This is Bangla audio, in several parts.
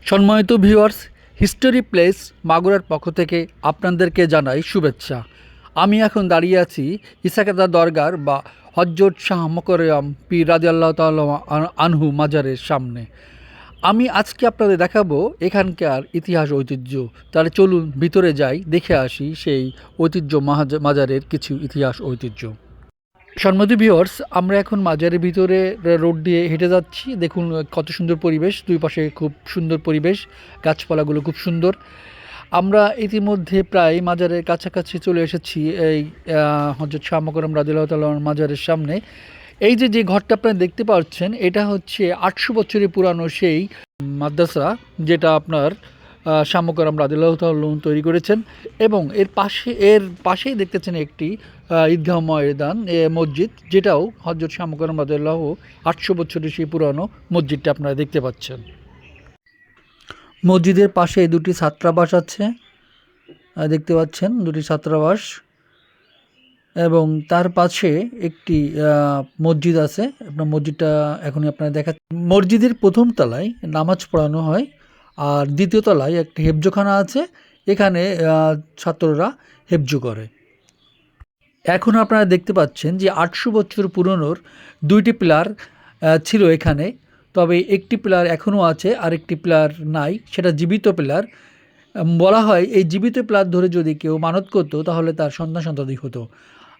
সম্মানিত ভিউয়ার্স, হিস্টোরি প্লেস মাগুরার পক্ষ থেকে আপনাদেরকে জানাই শুভেচ্ছা। আমি এখন দাঁড়িয়ে আছি ইসাকাদা দরগার বা হজরত শাহ মকরম পীর রাদিয়াল্লাহু তাআলা আনহু মাজারের সামনে। আমি আজকে আপনাদের দেখাবো এখানকার ইতিহাস ঐতিহ্য। তাহলে চলুন ভিতরে যাই, দেখে আসি সেই ঐতিহ্য মাজারের কিছু ইতিহাস ঐতিহ্য। সম্মানিত ভিউয়ার্স, আমরা এখন মাজারের ভিতরে রোড দিয়ে হেঁটে যাচ্ছি। দেখুন কত সুন্দর পরিবেশ, দুই পাশে খুব সুন্দর পরিবেশ, গাছপালাগুলো খুব সুন্দর। আমরা ইতিমধ্যে প্রায় মাজারের কাছাকাছি চলে এসেছি, এই হযরত শাহ মকরম রাদিয়াল্লাহু তাআলা মাজারের সামনে। এই যে ঘরটা আপনারা দেখতে পাচ্ছেন, এটা হচ্ছে 800 বছরের পুরানো সেই মাদ্রাসা, যেটা আপনার শাহ মকরম রাদিয়াল্লাহু তাআলা তৈরি করেছেন। এবং এর পাশেই দেখতেছেন একটি ঈদগাহ ময়দান, মসজিদ, যেটাও হযরত শাহ মকরম রাদিয়াল্লাহু 800 বছরের সেই পুরানো মসজিদটা আপনারা দেখতে পাচ্ছেন। মসজিদের পাশে দুটি ছাত্রাবাস আছে, দেখতে পাচ্ছেন দুটি ছাত্রাবাস। এবং তার পাশে একটি মসজিদ আছে। আপনার মসজিদটা এখনই আপনারা দেখাচ্ছেন। মসজিদের প্রথম তলায় নামাজ পড়ানো হয়, আর দ্বিতীয় তলায় একটি হেফজখানা আছে, এখানে ছাত্ররা হেফজ করে। এখন আপনারা দেখতে পাচ্ছেন যে 800 বছর পুরনোর দুইটি পিলার ছিল এখানে, তবে একটি পিলার এখনও আছে আর একটি পিলার নাই, সেটা জীবিত পিলার। বলা হয় এই জীবিত পিলার ধরে যদি কেউ মানত করতো তাহলে তার সন্তানাদি হতো।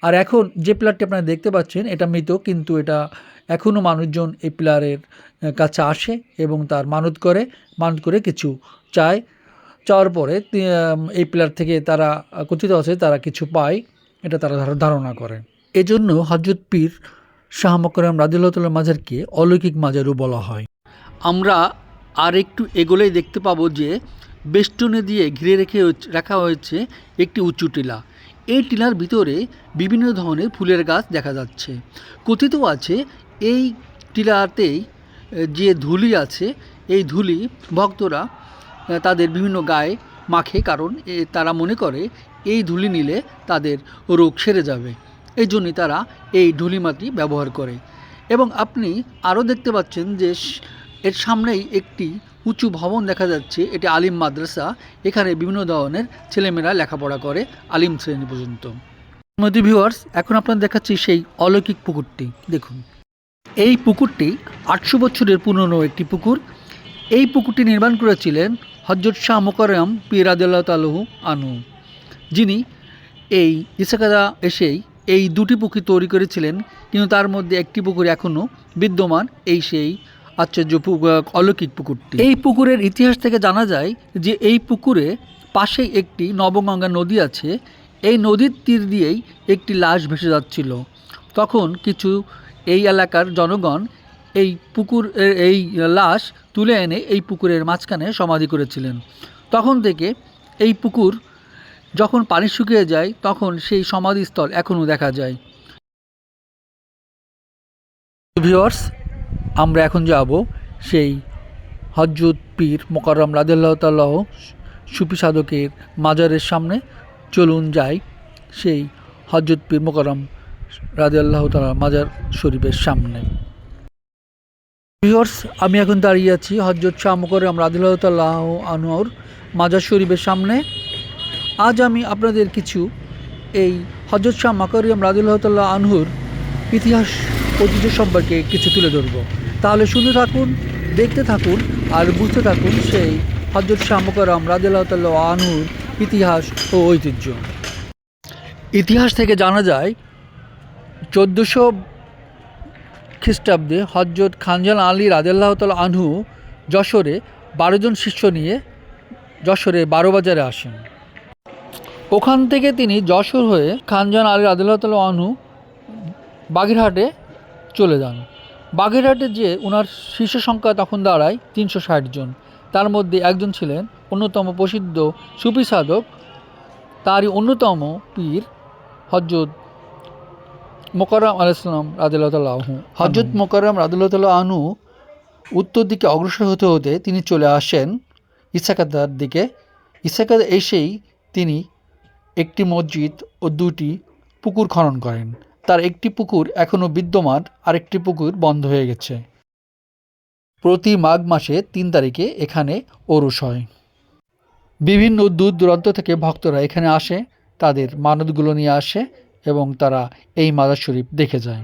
আর এখন যে পিলারটি আপনারা দেখতে পাচ্ছেন এটা মৃত, কিন্তু এটা এখনও মানুষজন এই পিলারের কাছে আসে এবং তার মানত করে কিছু চায়। চাওয়ার পরে এই পিলার থেকে তারা কথিত আছে তারা কিছু পায়, এটা তারা ধারণা করে। এজন্য হযরত পীর শাহ মকরম রাদিয়াল্লাহু তাআলা মাজারকে অলৌকিক মাজারও বলা হয়। আমরা আর একটু এগোলেই দেখতে পাবো যে বেষ্টনী দিয়ে ঘিরে রাখা হয়েছে একটি উঁচু টিলা। এই টিলার ভিতরে বিভিন্ন ধরনের ফুলের গাছ দেখা যাচ্ছে। কথিত আছে এই টিলাতেই যে ধুলি আছে, এই ধুলি ভক্তরা তাদের বিভিন্ন গায়ে মাখে, কারণ তারা মনে করে এই ধুলি নিলে তাদের রোগ সেরে যাবে। এই জন্যই তারা এই ধুলি মাটি ব্যবহার করে। এবং আপনি আরও দেখতে পাচ্ছেন যে এর সামনেই একটি উঁচু ভবন দেখা যাচ্ছে, এটি আলিম মাদ্রাসা। এখানে বিভিন্ন ধরনের ছেলেমেয়েরা লেখাপড়া করে আলিম শ্রেণী পর্যন্ত। নদী ভিউয়ার্স, এখন আপনার দেখাচ্ছি সেই অলৌকিক পুকুরটি। দেখুন, এই পুকুরটি 800 বছরের পুরনো একটি পুকুর। এই পুকুরটি নির্মাণ করেছিলেন হযরত শাহ মকরম পীর রাদিয়াল্লাহু তাআলা আনহু, যিনি এই ইসাকাদা এসেই এই দুটি পুকুর তৈরি করেছিলেন। কিন্তু তার মধ্যে একটি পুকুর এখনও বিদ্যমান, এই সেই আশ্চর্য অলৌকিক পুকুরটি। এই পুকুরের ইতিহাস থেকে জানা যায় যে এই পুকুরে পাশেই একটি নবগঙ্গা নদী আছে। এই নদীর তীর দিয়েই একটি লাশ ভেসে যাচ্ছিল। তখন কিছু এই এলাকার জনগণ এই লাশ তুলে এনে এই পুকুরের মাঝখানে সমাধি করেছিলেন। তখন থেকে এই পুকুর যখন পানি শুকিয়ে যায় তখন সেই সমাধিস্থল এখনও দেখা যায়। ভিউয়ার্স, আমরা এখন যাব সেই হযরত পীর মকরম রাদিয়াল্লাহু তাআলা সুফি সাধকের মাজারের সামনে। চলুন যাই সেই হযরত পীর মকরম রাদিয়াল্লাহু তাআলা মাজার শরীফের সামনে। ভিউয়ার্স, আমি এখন দাঁড়িয়ে আছি হযরত শাহ মকরম রাদিয়াল্লাহু তাআলা আনহুর মাজার শরীফের সামনে। আজ আমি আপনাদের কিছু এই হযরত শাহ মকরম রাদিয়াল্লাহু তাআলা আনহুর ইতিহাস ঐতিহ্য সম্পর্কে কিছু তুলে ধরব। তাহলে শুনতে থাকুন, দেখতে থাকুন আর বুঝতে থাকুন সেই হযরত শাহ মকরম রাদিয়াল্লাহু তাআলা আনহুর ইতিহাস ও ঐতিহ্য। ইতিহাস থেকে জানা যায় 1400 খ্রিস্টাব্দে হযরত খানজান আলী রাদিয়াল্লাহু তাআলা আনহু যশোরে 12 জন শিষ্য নিয়ে যশোরে 12 বাজারে আসেন। ওখান থেকে তিনি যশোর হয়ে খানজান আলী রাদিয়াল্লাহু তাআলা আনহু বাগেরহাটে চলে যান। বাগেরহাটে যে ওনার শিষ্য সংখ্যা তখন দাঁড়ায় 360 জন। তার মধ্যে একজন ছিলেন অন্যতম প্রসিদ্ধ সুফি সাধক, তারই অন্যতম পীর হযরত মকরম আলাইহিস সালাম রাদিয়াল্লাহু তাআলা আনহু। হযরত মকরম রাদিয়াল্লাহু তাআলা আনহু উত্তর দিকে অগ্রসর হতে হতে তিনি চলে আসেন ইসাকাদার দিকে। ইসাকাদা এসেই তিনি একটি মসজিদ ও দুটি পুকুর খনন করেন। তার একটি পুকুর এখনও বিদ্যমান, আরেকটি পুকুর বন্ধ হয়ে গেছে। প্রতি মাঘ মাসে 3 তারিখে এখানে ওরস হয়। বিভিন্ন দূর দূরান্ত থেকে ভক্তরা এখানে আসে, তাদের মানতগুলো নিয়ে আসে এবং তারা এই মাজার শরীফ দেখে যায়।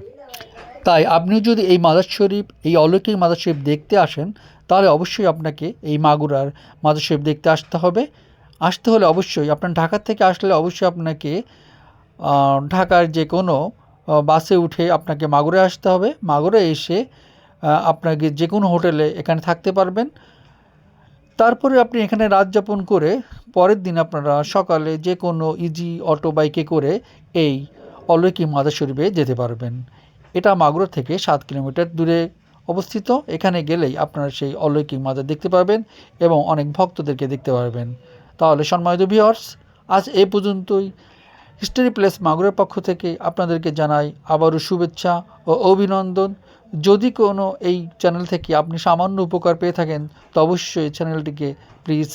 তাই আপনিও যদি এই মাজার শরীফ, এই অলৌকিক মাজার শরীফ দেখতে আসেন, তাহলে অবশ্যই আপনাকে এই মাগুরার মাজার শরীফ দেখতে আসতে হবে। আসতে হলে অবশ্যই আপনার ঢাকা থেকে আসলে অবশ্যই আপনাকে ঢাকার যে কোনো বাসে উঠে আপনাকে মাগুরায় আসতে হবে। মাগুরায় এসে আপনাকে যে কোনো হোটেলে এখানে থাকতে পারবেন। তারপরে আপনি এখানে রাত যাপন করে পরের দিন আপনারা সকালে যে কোনো ইজি অটো বাইকে করে এই অলৌকিক মাজার শরীফে যেতে পারবেন। এটা মাগুরা থেকে 7 কিলোমিটার দূরে অবস্থিত। এখানে গেলেই আপনারা সেই অলৌকিক মাজার দেখতে পাবেন এবং অনেক ভক্তদেরকে দেখতে পারবেন। তাহলে সম্মানিত ভিউয়ার্স, আজ এই পর্যন্তই। হিস্টোরি প্লেস মাগুরার পক্ষ থেকে আপনাদেরকে জানাই আবারও শুভেচ্ছা ও অভিনন্দন। যদি কোনো এই চ্যানেল থেকে আপনি সামান্য উপকার পেয়ে থাকেন, তো অবশ্যই চ্যানেলটিকে প্লিজ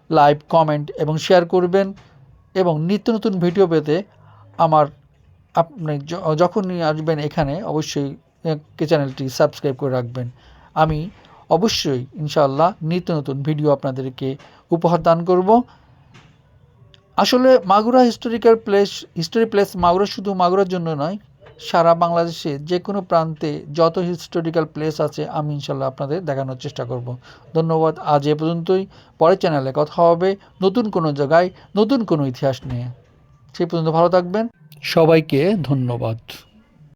লাইক, কমেন্ট এবং শেয়ার করবেন এবং নিত্য নতুন ভিডিও পেতে আপনি যখনই আসবেন এখানে অবশ্যই চ্যানেলটি সাবস্ক্রাইব করে রাখবেন। আমি অবশ্যই ইনশাআল্লাহ নিত্য নতুন ভিডিও আপনাদেরকে উপহার দান করব। আসলে মাগুরা হিস্টোরি প্লেস মাগুরা শুধু মাগুরার জন্য নয়, সারা বাংলাদেশে যে কোনো প্রান্তে যত হিস্টোরিক্যাল প্লেস আছে আমি ইনশাল্লাহ আপনাদের দেখানোর চেষ্টা করব। ধন্যবাদ। আজ এ পর্যন্তই। পরের চ্যানেলে কথা হবে নতুন কোনো জায়গায়, নতুন কোনো ইতিহাস নিয়ে। সেই পর্যন্ত ভালো থাকবেন। সবাইকে ধন্যবাদ।